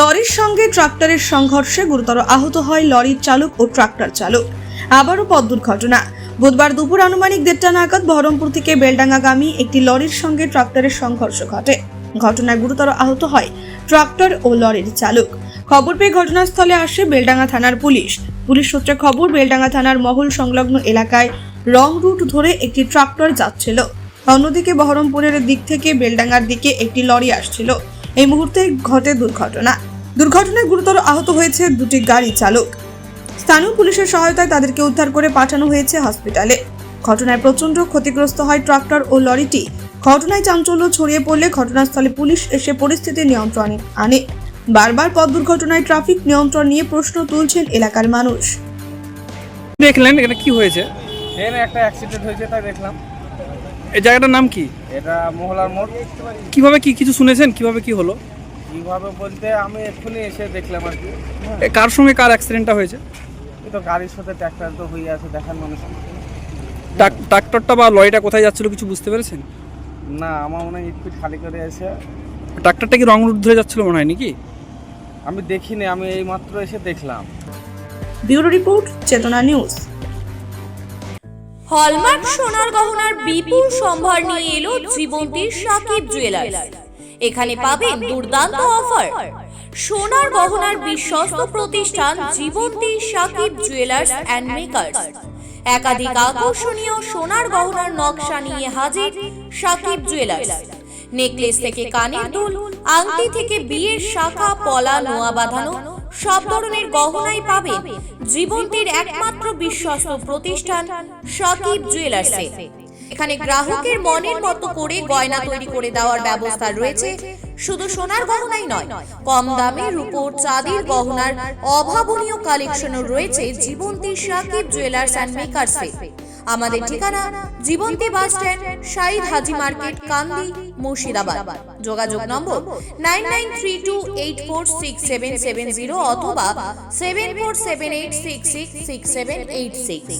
লরির সঙ্গে ট্রাক্টরের সংঘর্ষে গুরুতর আহত হয় লরির চালক ও ট্রাক্টর চালক। আবারও পথ দুর্ঘটনা। বুধবার দুপুর আনুমানিক 1:30 নাগাদ বহরমপুর থেকে বেলডাঙ্গাগামী একটি লরির সঙ্গে ট্রাক্টরের সংঘর্ষ ঘটে। ঘটনায় গুরুতর আহত হয় ট্রাক্টর ও লরির চালক। খবর পেয়ে ঘটনাস্থলে আসে বেলডাঙ্গা থানার পুলিশ। পুলিশ সূত্রে খবর, বেলডাঙ্গা থানার মহল সংলগ্ন এলাকায় রং রুট ধরে একটি ট্রাক্টর যাচ্ছিল। অন্যদিকে বহরমপুরের দিক থেকে বেলডাঙ্গার দিকে একটি লরি আসছিল। এই মুহূর্তে ঘটে দুর্ঘটনায় গুরুতর আহত হয়েছে দুটি গাড়ি চালক। স্থানীয় পুলিশের সহায়তায় তাদেরকে উদ্ধার করে পাঠানো হয়েছে হসপিটালে। ঘটনায় প্রচন্ড ক্ষতিগ্রস্ত হয় ট্রাক্টর ও লরিটি। ঘটনায় চাঞ্চল্য ছড়িয়ে পড়লে ঘটনাস্থলে পুলিশ এসে পরিস্থিতি নিয়ন্ত্রণে আনে। বারবার পথ দুর্ঘটনায় ট্রাফিক নিয়ন্ত্রণ নিয়ে প্রশ্ন তুলছেন এলাকার মানুষ। দেখলেন এটা কি হয়েছে? ট্রেনে একটা অ্যাক্সিডেন্ট হয়েছে, তাই দেখলাম। এই জায়গাটার নাম কি? এটা মহলার মোড়। কিভাবে কি কিছু শুনেছেন? কিভাবে কি হলো? কিভাবে বলতে আমি এক্ষুনি এসে দেখলাম আর কি। কার সঙ্গে কার অ্যাক্সিডেন্টটা হয়েছে? এই তো গাড়ির সাথে ট্র্যাক্টর তো হয়ে আছে, দেখার মানুষ। ট্রাক্টরটা বা লরিটা কোথায় যাচ্ছিল কিছু বুঝতে পেরেছেন? না, আমার মনে হয় স্পিড খালি করে এসে। ট্রাক্টরটা কি রং রুট ধরে যাচ্ছিল মনে হয় নাকি? আমি দেখিনি, আমি এই মাত্র এসে দেখলাম। ব্যুরো রিপোর্ট, চেতনা নিউজ। হলমার্ক সোনার গহনার বিপুল সম্ভার নিয়ে এলো জীবন্তীর সাকিব জুয়েলার্স। এখানে পাবেন দুর্দান্ত অফার। সোনার গহনার বিশ্বস্ত প্রতিষ্ঠান Jibonti Sakib jewellers and makers. একাধিক আকর্ষণীয় সোনার গহনার নকশা নিয়ে হাজির সাকিব জুয়েলার্স। নেকলেস থেকে কানের দুল, আংটি থেকে বিয়ের শাখা, পলা, নোয়া বাঁধানো সব ধরনের গহনাই পাবেন জীবন্তীর একমাত্র বিশ্বস্ত প্রতিষ্ঠান সাকিব জুয়েলার্সে। এখানে গ্রাহকের মনের মতো করে গয়না তৈরি করে দেওয়ার ব্যবস্থা রয়েছে। শুধু সোনার গহনাই নয়, কম দামে রূপোর, চাঁদির গহনার অভাবনীয় কালেকশনও রয়েছে জীবন্তী সাকিব জুয়েলার্স অ্যান্ড মেকার্সে। আমাদের ঠিকানা জীবন্তী বাস স্ট্যান্ড, শাহিদ হাজি মার্কেট, কান্দি, মুর্শিদাবাদ। যোগাযোগ নম্বর 9932846770 অথবা 7478666786।